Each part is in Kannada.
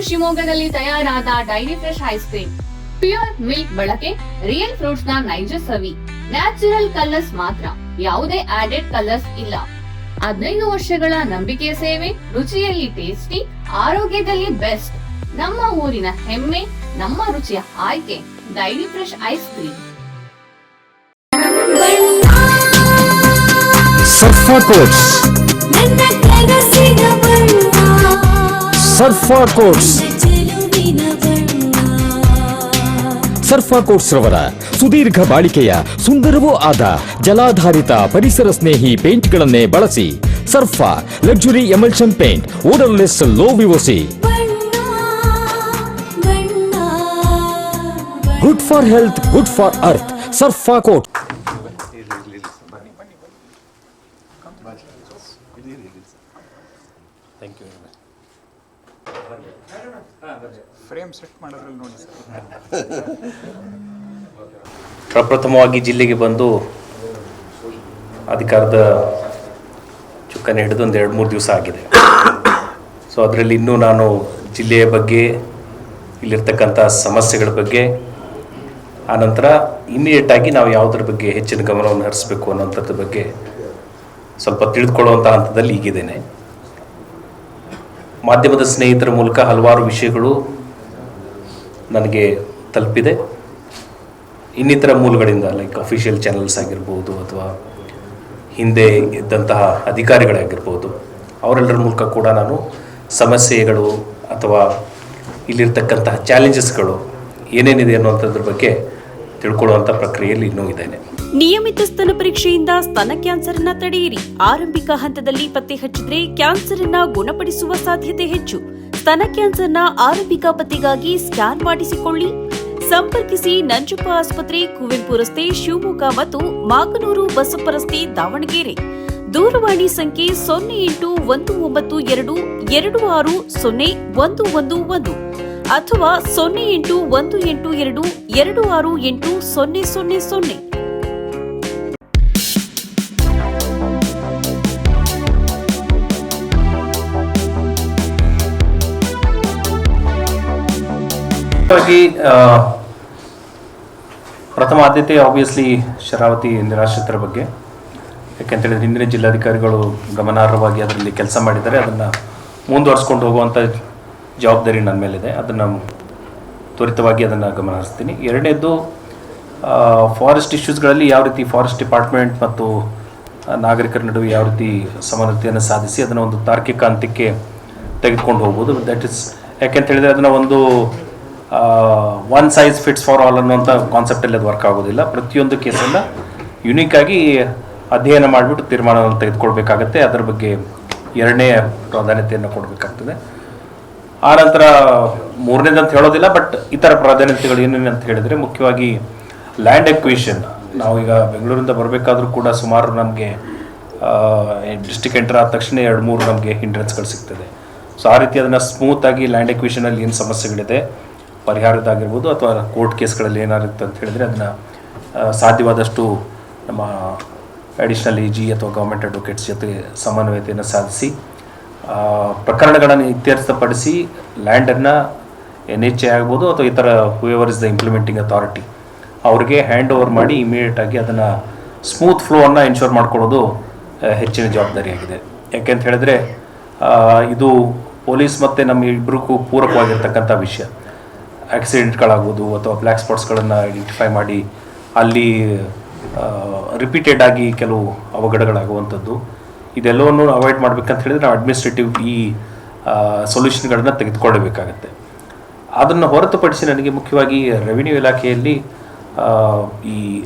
ಶಿವಮೊಗ್ಗದಲ್ಲಿ ತಯಾರಾದ dairy fresh ice cream. Pure milk ಬಳಕೆ, ರಿಯಲ್ ಫ್ರೂಟ್ಸ್ ನ ನೈಜ ಸವಿ, ನ್ಯಾಚುರಲ್ ಕಲರ್ಸ್ ಮಾತ್ರ, ಯಾವುದೇ ಆಡೆಡ್ ಕಲರ್ಸ್ ಇಲ್ಲ. 15 ವರ್ಷಗಳ ನಂಬಿಕೆಯ ಸೇವೆ, ರುಚಿಯಲ್ಲಿ ಟೇಸ್ಟಿ, ಆರೋಗ್ಯದಲ್ಲಿ ಬೆಸ್ಟ್. ನಮ್ಮ ಊರಿನ ಹೆಮ್ಮೆ, ನಮ್ಮ ರುಚಿಯ ಆಯ್ಕೆ dairy fresh ice cream. ಸರ್ಫಾ quotes, ಸರ್ಫಾ quotes, ಸರ್ಫಾ quotes ರವರ ಸುದೀರ್ಘ ಬಾಳಿಕೆಯ ಸುಂದರವೂ ಆದ ಜಲಾಧಾರಿತ ಪರಿಸರ ಸ್ನೇಹಿ ಪೇಂಟ್ಗಳನ್ನೇ ಬಳಸಿ. Surfa luxury emulsion paint, odourless, low VOC, good for health, good for earth. Surfa coat. Frame set ಮಾಡೋದ್ರಲ್ಲಿ ನೋಡಿ ಸರ್. ಪ್ರಪ್ರಥಮವಾಗಿ ಜಿಲ್ಲೆಗೆ ಬಂದು ಅಧಿಕಾರದ ಚುಕ್ಕಾಣಿ ಹಿಡಿದು ಒಂದು 2-3 ದಿವಸ ಆಗಿದೆ. ಸೊ ಅದರಲ್ಲಿ ಇನ್ನೂ ನಾನು ಜಿಲ್ಲೆಯ ಬಗ್ಗೆ, ಇಲ್ಲಿರ್ತಕ್ಕಂಥ ಸಮಸ್ಯೆಗಳ ಬಗ್ಗೆ, ಆನಂತರ ಇಮಿಡಿಯೇಟಾಗಿ ನಾವು ಯಾವುದ್ರ ಬಗ್ಗೆ ಹೆಚ್ಚಿನ ಗಮನವನ್ನು ಹರಿಸಬೇಕು ಅನ್ನೋಂಥದ್ರ ಬಗ್ಗೆ ಸ್ವಲ್ಪ ತಿಳಿದುಕೊಳ್ಳುವಂಥ ಹಂತದಲ್ಲಿ ಈಗಿದ್ದೇನೆ. ಮಾಧ್ಯಮದ ಸ್ನೇಹಿತರ ಮೂಲಕ ಹಲವಾರು ವಿಷಯಗಳು ನನಗೆ ತಲುಪಿದೆ. ಇನ್ನಿತರ ಮೂಲಗಳಿಂದ ಲೈಕ್ ಅಫಿಷಿಯಲ್ ಚಾನಲ್ಸ್ ಆಗಿರ್ಬೋದು ಅಥವಾ ಹಿಂದೆ ಇದ್ದಂತಹ ಅಧಿಕಾರಿಗಳಾಗಿರ್ಬೋದು, ಅವರೆಲ್ಲರ ಮೂಲಕ ಕೂಡ ನಾನು ಸಮಸ್ಯೆಗಳು ಅಥವಾ ಇಲ್ಲಿರ್ತಕ್ಕಂತಹ ಚಾಲೆಂಜಸ್ಗಳು ಏನೇನಿದೆ ಅನ್ನುವಂಥದ್ರ ಬಗ್ಗೆ ತಿಳ್ಕೊಳ್ಳುವಂಥ ಪ್ರಕ್ರಿಯೆಯಲ್ಲಿ ಇನ್ನೂ ಇದ್ದೇನೆ. ನಿಯಮಿತ ಸ್ತನ ಪರೀಕ್ಷೆಯಿಂದ ಸ್ತನ ಕ್ಯಾನ್ಸರ್ ಅನ್ನ ತಡೆಯಿರಿ. ಆರಂಭಿಕ ಹಂತದಲ್ಲಿ ಪತ್ತೆ ಹಚ್ಚಿದ್ರೆ ಕ್ಯಾನ್ಸರ್ ಅನ್ನ ಗುಣಪಡಿಸುವ ಸಾಧ್ಯತೆ ಹೆಚ್ಚು. ಸ್ತನ ಕ್ಯಾನ್ಸರ್ನ ಆರಂಭಿಕ ಪತ್ತೆಗಾಗಿ ಸ್ಕ್ಯಾನ್ ಮಾಡಿಸಿಕೊಳ್ಳಿ. ಸಂಪರ್ಕಿಸಿ ನಂಜಪ್ಪ ಆಸ್ಪತ್ರೆ, ಕುವೆಂಪು ರಸ್ತೆ, ಶಿವಮೊಗ್ಗ ಮತ್ತು ಮಾಗನೂರು ಬಸಪ್ಪ ರಸ್ತೆ, ದಾವಣಗೆರೆ. ದೂರವಾಣಿ ಸಂಖ್ಯೆ 0819260111 ಅಥವಾ 081822680000. ಪ್ರಥಮ ಆದ್ಯತೆ ಆಬ್ವಿಯಸ್ಲಿ ಶರಾವತಿ ನಿರಾಶ್ರಿತರ ಬಗ್ಗೆ. ಯಾಕೆಂತೇಳಿದ್ರೆ ಹಿಂದಿನ ಜಿಲ್ಲಾಧಿಕಾರಿಗಳು ಗಮನಾರ್ಹವಾಗಿ ಅದರಲ್ಲಿ ಕೆಲಸ ಮಾಡಿದ್ದಾರೆ. ಅದನ್ನು ಮುಂದುವರಿಸ್ಕೊಂಡು ಹೋಗುವಂಥ ಜವಾಬ್ದಾರಿ ನನ್ನ ಮೇಲಿದೆ. ಅದನ್ನು ತ್ವರಿತವಾಗಿ ಅದನ್ನು ಗಮನ ಹರಿಸ್ತೀನಿ. ಎರಡನೇದು, ಫಾರೆಸ್ಟ್ ಇಶ್ಯೂಸ್ಗಳಲ್ಲಿ ಯಾವ ರೀತಿ ಫಾರೆಸ್ಟ್ ಡಿಪಾರ್ಟ್ಮೆಂಟ್ ಮತ್ತು ನಾಗರಿಕರ ನಡುವೆ ಯಾವ ರೀತಿ ಸಮಾನತೆಯನ್ನು ಸಾಧಿಸಿ ಅದನ್ನು ಒಂದು ತಾರ್ಕಿಕ ಹಂತಕ್ಕೆ ತೆಗೆದುಕೊಂಡು ಹೋಗ್ಬೋದು. ದಟ್ ಇಸ್, ಯಾಕೆಂತೇಳಿದರೆ ಅದನ್ನು ಒಂದು one size fits for all ಅನ್ನೋಂಥ ಕಾನ್ಸೆಪ್ಟಲ್ಲಿ ಅದು ವರ್ಕ್ ಆಗೋದಿಲ್ಲ. ಪ್ರತಿಯೊಂದು ಕೇಸನ್ನು ಯುನೀಕಾಗಿ ಅಧ್ಯಯನ ಮಾಡಿಬಿಟ್ಟು ತೀರ್ಮಾನವನ್ನು ತೆಗೆದುಕೊಳ್ಬೇಕಾಗತ್ತೆ. ಅದರ ಬಗ್ಗೆ ಎರಡನೇ ಪ್ರಾಧಾನ್ಯತೆಯನ್ನು ಕೊಡಬೇಕಾಗ್ತದೆ. ಆನಂತರ ಮೂರನೇದಂತ ಹೇಳೋದಿಲ್ಲ, ಬಟ್ ಇತರ ಪ್ರಾಧಾನ್ಯತೆಗಳು ಏನೇನು ಅಂತ ಹೇಳಿದರೆ, ಮುಖ್ಯವಾಗಿ ಲ್ಯಾಂಡ್ ಎಕ್ವಿಷನ್. ನಾವೀಗ ಬೆಂಗಳೂರಿಂದ ಬರಬೇಕಾದ್ರೂ ಕೂಡ ಸುಮಾರು ನಮಗೆ ಡಿಸ್ಟ್ರಿಕ್ಟ್ ಎಂಟರ್ ಆದ ತಕ್ಷಣ 2-3 ನಮಗೆ ಹಿಂಡ್ರೆನ್ಸ್ಗಳು ಸಿಗ್ತದೆ. ಸೊ ಆ ರೀತಿ ಅದನ್ನು ಸ್ಮೂತಾಗಿ ಲ್ಯಾಂಡ್ ಎಕ್ವಿಷನಲ್ಲಿ ಏನು ಸಮಸ್ಯೆಗಳಿದೆ, ಪರಿಹಾರದಾಗಿರ್ಬೋದು ಅಥವಾ ಕೋರ್ಟ್ ಕೇಸ್ಗಳಲ್ಲಿ ಏನಾಗುತ್ತೆ ಅಂತ ಹೇಳಿದರೆ ಅದನ್ನು ಸಾಧ್ಯವಾದಷ್ಟು ನಮ್ಮ ಅಡಿಷ್ನಲ್ EG ಅಥವಾ ಗೌರ್ಮೆಂಟ್ ಅಡ್ವೊಕೇಟ್ಸ್ ಜೊತೆ ಸಮನ್ವಯತೆಯನ್ನು ಸಾಧಿಸಿ ಪ್ರಕರಣಗಳನ್ನು ಇತ್ಯರ್ಥಪಡಿಸಿ ಲ್ಯಾಂಡನ್ನು NHA ಆಗ್ಬೋದು ಅಥವಾ ಇತರ whoever is the implementing authority ಅವ್ರಿಗೆ ಹ್ಯಾಂಡ್ ಓವರ್ ಮಾಡಿ ಇಮಿಡಿಯೇಟಾಗಿ ಅದನ್ನು ಸ್ಮೂತ್ ಫ್ಲೋವನ್ನು ಎನ್ಶೋರ್ ಮಾಡ್ಕೊಳ್ಳೋದು ಹೆಚ್ಚಿನ ಜವಾಬ್ದಾರಿಯಾಗಿದೆ. ಯಾಕೆಂತ ಹೇಳಿದ್ರೆ ಇದು ಪೊಲೀಸ್ ಮತ್ತು ನಮ್ಮ ಇಬ್ಬರಿಗೂ ಪೂರಕವಾಗಿರ್ತಕ್ಕಂಥ ವಿಷಯ. ಆಕ್ಸಿಡೆಂಟ್ಗಳಾಗ್ಬೋದು ಅಥವಾ ಬ್ಲ್ಯಾಕ್ ಸ್ಪಾಟ್ಸ್ಗಳನ್ನು ಐಡೆಂಟಿಫೈ ಮಾಡಿ ಅಲ್ಲಿ ರಿಪೀಟೆಡ್ ಆಗಿ ಕೆಲವು ಅವಘಡಗಳಾಗುವಂಥದ್ದು, ಇದೆಲ್ಲವನ್ನು ಅವಾಯ್ಡ್ ಮಾಡಬೇಕಂತ ಹೇಳಿದ್ರೆ ನಾವು ಅಡ್ಮಿನಿಸ್ಟ್ರೇಟಿವ್ ಈ ಸೊಲ್ಯೂಷನ್ಗಳನ್ನು ತೆಗೆದುಕೊಳ್ಳಬೇಕಾಗತ್ತೆ. ಅದನ್ನು ಹೊರತುಪಡಿಸಿ ನನಗೆ ಮುಖ್ಯವಾಗಿ ರೆವಿನ್ಯೂ ಇಲಾಖೆಯಲ್ಲಿ ಈ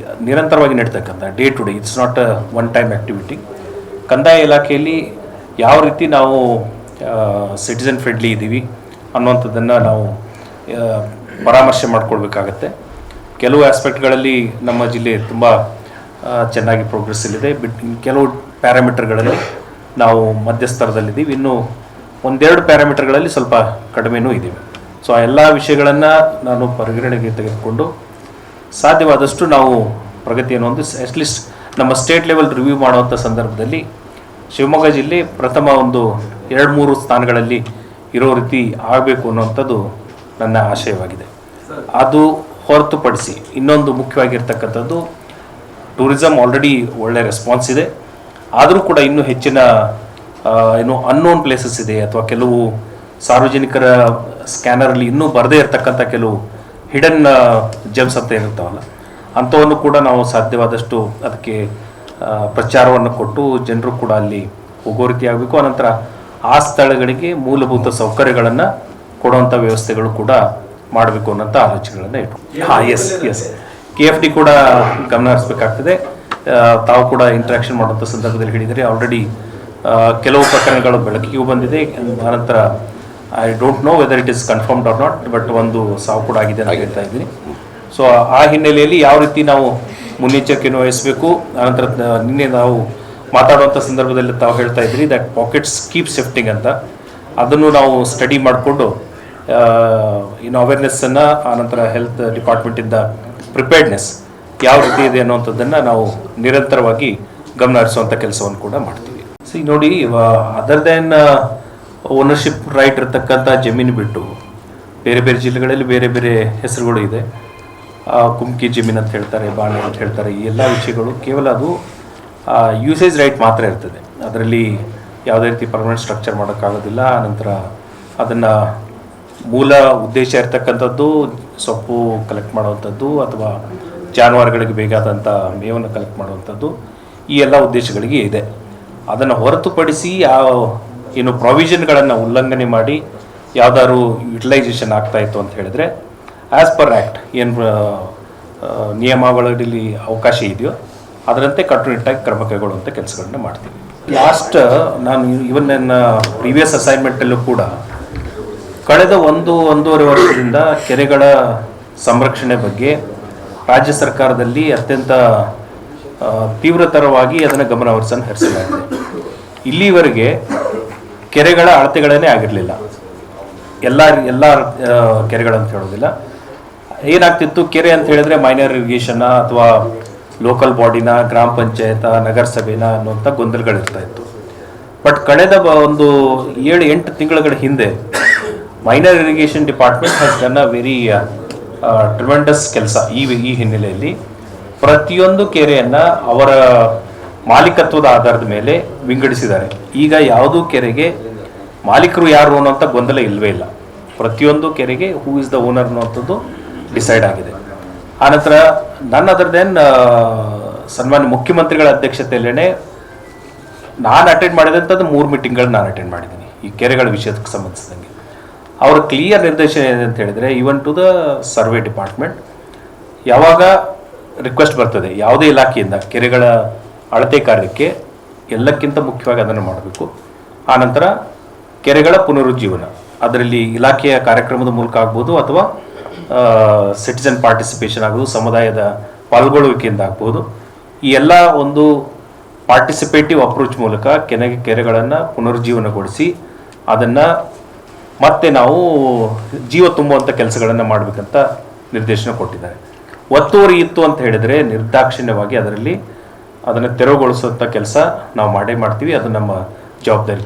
ನಿರಂತರವಾಗಿ ನಡೀತಕ್ಕಂಥ day to day, it's not a one time activity. ಕಂದಾಯ ಇಲಾಖೆಯಲ್ಲಿ ಯಾವ ರೀತಿ ನಾವು ಸಿಟಿಸನ್ ಫ್ರೆಂಡ್ಲಿ ಇದ್ದೀವಿ ಅನ್ನುವಂಥದ್ದನ್ನು ನಾವು ಪರಾಮರ್ಶೆ ಮಾಡಿಕೊಳ್ಬೇಕಾಗತ್ತೆ. ಕೆಲವು ಆಸ್ಪೆಕ್ಟ್ಗಳಲ್ಲಿ ನಮ್ಮ ಜಿಲ್ಲೆ ತುಂಬ ಚೆನ್ನಾಗಿ ಪ್ರೋಗ್ರೆಸ್ಸಲ್ಲಿದೆ. ಕೆಲವು ಪ್ಯಾರಾಮೀಟರ್ಗಳಲ್ಲಿ ನಾವು ಮಧ್ಯಸ್ತರದಲ್ಲಿದ್ದೀವಿ. ಇನ್ನು 1-2 ಪ್ಯಾರಾಮೀಟರ್ಗಳಲ್ಲಿ ಸ್ವಲ್ಪ ಕಡಿಮೆನೂ ಇದ್ದೀವಿ. ಸೊ ಆ ಎಲ್ಲ ವಿಷಯಗಳನ್ನು ನಾನು ಪರಿಗಣನೆಗೆ ತೆಗೆದುಕೊಂಡು ಸಾಧ್ಯವಾದಷ್ಟು ನಾವು ಪ್ರಗತಿಯನ್ನು ಒಂದು ಅಟ್ಲೀಸ್ಟ್ ನಮ್ಮ ಸ್ಟೇಟ್ ಲೆವೆಲ್ ರಿವ್ಯೂ ಮಾಡುವಂಥ ಸಂದರ್ಭದಲ್ಲಿ ಶಿವಮೊಗ್ಗ ಜಿಲ್ಲೆ ಪ್ರಥಮ ಒಂದು 2-3 ಸ್ಥಾನಗಳಲ್ಲಿ ಇರೋ ರೀತಿ ಆಗಬೇಕು ಅನ್ನುವಂಥದ್ದು ನನ್ನ ಆಶಯವಾಗಿದೆ. ಅದು ಹೊರತುಪಡಿಸಿ ಇನ್ನೊಂದು ಮುಖ್ಯವಾಗಿರ್ತಕ್ಕಂಥದ್ದು, ಟೂರಿಸಂ ಆಲ್ರೆಡಿ ಒಳ್ಳೆ ರೆಸ್ಪಾನ್ಸ್ ಇದೆ, ಆದರೂ ಕೂಡ ಇನ್ನೂ ಹೆಚ್ಚಿನ ಏನು ಅನ್ನೋನ್ ಪ್ಲೇಸಸ್ ಇದೆ, ಅಥವಾ ಕೆಲವು ಸಾರ್ವಜನಿಕರ ಸ್ಕ್ಯಾನರಲ್ಲಿ ಇನ್ನೂ ಬರದೇ ಇರತಕ್ಕಂಥ ಕೆಲವು ಹಿಡನ್ ಜೆಮ್ಸ್ ಅಂತ ಏನಿರ್ತಾವಲ್ಲ, ಅಂಥವನ್ನು ಕೂಡ ನಾವು ಸಾಧ್ಯವಾದಷ್ಟು ಅದಕ್ಕೆ ಪ್ರಚಾರವನ್ನು ಕೊಟ್ಟು ಜನರು ಕೂಡ ಅಲ್ಲಿ ಹೋಗೋ ರೀತಿ ಆಗಬೇಕು. ಅನಂತರ ಆ ಸ್ಥಳಗಳಿಗೆ ಮೂಲಭೂತ ಸೌಕರ್ಯಗಳನ್ನು ಕೊಡುವಂಥ ವ್ಯವಸ್ಥೆಗಳು ಕೂಡ ಮಾಡಬೇಕು ಅನ್ನೋಂಥ ಆಲೋಚನೆಗಳನ್ನು ಇಟ್ಟು ಎಸ್ KFD ಕೂಡ ಗಮನ ಹರಿಸಬೇಕಾಗ್ತದೆ. ತಾವು ಕೂಡ ಇಂಟ್ರಾಕ್ಷನ್ ಮಾಡುವಂಥ ಸಂದರ್ಭದಲ್ಲಿ ಹೇಳಿದರೆ ಆಲ್ರೆಡಿ ಕೆಲವು ಪ್ರಕರಣಗಳು ಬೆಳಕಿಗೂ ಬಂದಿದೆ. ಆನಂತರ I don't know whether it is confirmed or not, but ಒಂದು ಸಾವು ಕೂಡ ಆಗಿದೆ ಅಂತ ಹೇಳ್ತಾ ಇದ್ದೀನಿ. ಸೊ ಆ ಹಿನ್ನೆಲೆಯಲ್ಲಿ ಯಾವ ರೀತಿ ನಾವು ಮುನ್ನೆಚ್ಚರಿಕೆಯನ್ನು ವಹಿಸಬೇಕು. ಆನಂತರ ನಿನ್ನೆ ನಾವು ಮಾತಾಡುವಂಥ ಸಂದರ್ಭದಲ್ಲಿ ತಾವು ಹೇಳ್ತಾ ಇದ್ರಿ ದಟ್ ಪಾಕೆಟ್ಸ್ ಕೀಪ್ ಶಿಫ್ಟಿಂಗ್ ಅಂತ, ಅದನ್ನು ನಾವು ಸ್ಟಡಿ ಮಾಡಿಕೊಂಡು ಇನ್ನು ಅವೇರ್ನೆಸ್ಸನ್ನು, ಆನಂತರ ಹೆಲ್ತ್ ಡಿಪಾರ್ಟ್ಮೆಂಟಿಂದ ಪ್ರಿಪೇರ್ಡ್ನೆಸ್ ಯಾವ ರೀತಿ ಇದೆ ಅನ್ನುವಂಥದ್ದನ್ನು ನಾವು ನಿರಂತರವಾಗಿ ಗಮನ ಹರಿಸುವಂಥ ಕೆಲಸವನ್ನು ಕೂಡ ಮಾಡ್ತೀವಿ. ಸಿ ನೋಡಿ, ಅದರ್ ದೆನ್ ಓನರ್ಶಿಪ್ ರೈಟ್ ಇರತಕ್ಕಂಥ ಜಮೀನು ಬಿಟ್ಟು ಬೇರೆ ಬೇರೆ ಜಿಲ್ಲೆಗಳಲ್ಲಿ ಬೇರೆ ಬೇರೆ ಹೆಸರುಗಳು ಇದೆ. ಕುಮ್ಕಿ ಜಮೀನು ಅಂತ ಹೇಳ್ತಾರೆ, ಬಾಣೆ ಅಂತ ಹೇಳ್ತಾರೆ. ಈ ಎಲ್ಲ ವಿಷಯಗಳು ಕೇವಲ ಅದು ಯೂಸೇಜ್ ರೈಟ್ ಮಾತ್ರ ಇರ್ತದೆ. ಅದರಲ್ಲಿ ಯಾವುದೇ ರೀತಿ ಪರ್ಮನೆಂಟ್ ಸ್ಟ್ರಕ್ಚರ್ ಮಾಡೋಕ್ಕಾಗೋದಿಲ್ಲ. ಆನಂತರ ಅದನ್ನು ಮೂಲ ಉದ್ದೇಶ ಇರ್ತಕ್ಕಂಥದ್ದು ಸೊಪ್ಪು ಕಲೆಕ್ಟ್ ಮಾಡುವಂಥದ್ದು ಅಥವಾ ಜಾನುವಾರುಗಳಿಗೆ ಬೇಕಾದಂಥ ಮೇವನ್ನು ಕಲೆಕ್ಟ್ ಮಾಡುವಂಥದ್ದು, ಈ ಎಲ್ಲ ಉದ್ದೇಶಗಳಿಗೆ ಇದೆ. ಅದನ್ನು ಹೊರತುಪಡಿಸಿ ಏನು ಪ್ರಾವಿಷನ್ಗಳನ್ನು ಉಲ್ಲಂಘನೆ ಮಾಡಿ ಯಾವುದಾದ್ರು ಯುಟಿಲೈಸೇಷನ್ ಆಗ್ತಾಯಿತ್ತು ಅಂತ ಹೇಳಿದ್ರೆ ಆ್ಯಸ್ ಪರ್ ಆ್ಯಕ್ಟ್ ಏನು ನಿಯಮಾವಳಿಯಲ್ಲಿ ಅವಕಾಶ ಇದೆಯೋ ಅದರಂತೆ ಕಟ್ಟುನಿಟ್ಟಾಗಿ ಕ್ರಮ ಕೈಗೊಳ್ಳುವಂಥ ಕೆಲಸಗಳನ್ನ ಮಾಡ್ತೀವಿ. ಲಾಸ್ಟ್ ನಾನು ಇವನ್ ನನ್ನ ಪ್ರೀವಿಯಸ್ ಅಸೈನ್ಮೆಂಟಲ್ಲೂ ಕೂಡ ಕಳೆದ ಒಂದೂವರೆ ವರ್ಷದಿಂದ ಕೆರೆಗಳ ಸಂರಕ್ಷಣೆ ಬಗ್ಗೆ ರಾಜ್ಯ ಸರ್ಕಾರದಲ್ಲಿ ಅತ್ಯಂತ ತೀವ್ರತರವಾಗಿ ಅದನ್ನು ಗಮನ ಹರಿಸಲಾಗಿದೆ. ಇಲ್ಲಿವರೆಗೆ ಕೆರೆಗಳ ಅಳತೆಗಳನ್ನೇ ಆಗಿರಲಿಲ್ಲ. ಎಲ್ಲ ಕೆರೆಗಳಂತ ಹೇಳೋದಿಲ್ಲ. ಏನಾಗ್ತಿತ್ತು, ಕೆರೆ ಅಂತ ಹೇಳಿದ್ರೆ ಮೈನರ್ ಇರಿಗೇಷನ್ನ ಅಥವಾ ಲೋಕಲ್ ಬಾಡಿನ, ಗ್ರಾಮ ಪಂಚಾಯತ, ನಗರಸಭೆನ ಅನ್ನುವಂಥ ಗೊಂದಲಗಳಿರ್ತಾ ಇತ್ತು. ಬಟ್ ಕಳೆದ ಒಂದು 7-8 ತಿಂಗಳ ಹಿಂದೆ minor irrigation department has done a very tremendous ಕೆಲಸ. ಈ ಹಿನ್ನೆಲೆಯಲ್ಲಿ ಪ್ರತಿಯೊಂದು ಕೆರೆಯನ್ನು ಅವರ ಮಾಲೀಕತ್ವದ ಆಧಾರದ ಮೇಲೆ ವಿಂಗಡಿಸಿದ್ದಾರೆ. ಈಗ ಯಾವುದೂ ಕೆರೆಗೆ ಮಾಲೀಕರು ಯಾರು ಅನ್ನೋಂಥ ಗೊಂದಲ ಇಲ್ಲವೇ ಇಲ್ಲ. ಪ್ರತಿಯೊಂದು ಕೆರೆಗೆ ಹೂ ಇಸ್ ದ ಓನರ್ ಅನ್ನೋಂಥದ್ದು ಡಿಸೈಡ್ ಆಗಿದೆ. ಆನಂತರ ನನ್ನ ಅದರದೇನ್ ಸನ್ಮಾನ್ಯ ಮುಖ್ಯಮಂತ್ರಿಗಳ ಅಧ್ಯಕ್ಷತೆಯಲ್ಲೇ ನಾನು ಅಟೆಂಡ್ ಮಾಡಿದಂಥದ್ದು 3 ಮೀಟಿಂಗ್ಗಳನ್ನ ನಾನು ಅಟೆಂಡ್ ಮಾಡಿದ್ದೀನಿ ಈ ಕೆರೆಗಳ ವಿಷಯಕ್ಕೆ ಸಂಬಂಧಿಸಿದಂಗೆ. ಅವರ ಕ್ಲಿಯರ್ ನಿರ್ದೇಶನ ಏನಿದೆ ಅಂತ ಹೇಳಿದರೆ, even to the survey department, ಯಾವಾಗ ರಿಕ್ವೆಸ್ಟ್ ಬರ್ತದೆ ಯಾವುದೇ ಇಲಾಖೆಯಿಂದ ಕೆರೆಗಳ ಅಳತೆ ಕಾರ್ಯಕ್ಕೆ, ಎಲ್ಲಕ್ಕಿಂತ ಮುಖ್ಯವಾಗಿ ಅದನ್ನು ಮಾಡಬೇಕು. ಆನಂತರ ಕೆರೆಗಳ ಪುನರುಜ್ಜೀವನ, ಅದರಲ್ಲಿ ಇಲಾಖೆಯ ಕಾರ್ಯಕ್ರಮದ ಮೂಲಕ ಆಗ್ಬೋದು ಅಥವಾ ಸಿಟಿಸನ್ ಪಾರ್ಟಿಸಿಪೇಷನ್ ಆಗ್ಬೋದು, ಸಮುದಾಯದ ಪಾಲ್ಗೊಳ್ಳುವಿಕೆಯಿಂದ ಆಗ್ಬೋದು. ಈ ಎಲ್ಲ ಒಂದು ಪಾರ್ಟಿಸಿಪೇಟಿವ್ ಅಪ್ರೋಚ್ ಮೂಲಕ ಕೆರೆಗಳನ್ನು ಪುನರುಜ್ಜೀವನಗೊಳಿಸಿ ಅದನ್ನು ಮತ್ತೆ ನಾವು ಜೀವ ತುಂಬುವಂಥ ಕೆಲಸಗಳನ್ನು ಮಾಡಬೇಕಂತ ನಿರ್ದೇಶನ ಕೊಟ್ಟಿದ್ದಾರೆ. ಒತ್ತುವರಿ ಇತ್ತು ಅಂತ ಹೇಳಿದರೆ ನಿರ್ದಾಕ್ಷಿಣ್ಯವಾಗಿ ಅದರಲ್ಲಿ ಅದನ್ನು ತೆರವುಗೊಳಿಸುವಂಥ ಕೆಲಸ ನಾವು ಮಾಡೇ ಮಾಡ್ತೀವಿ. ಅದು ನಮ್ಮ ಜವಾಬ್ದಾರಿ ಕೂಡ.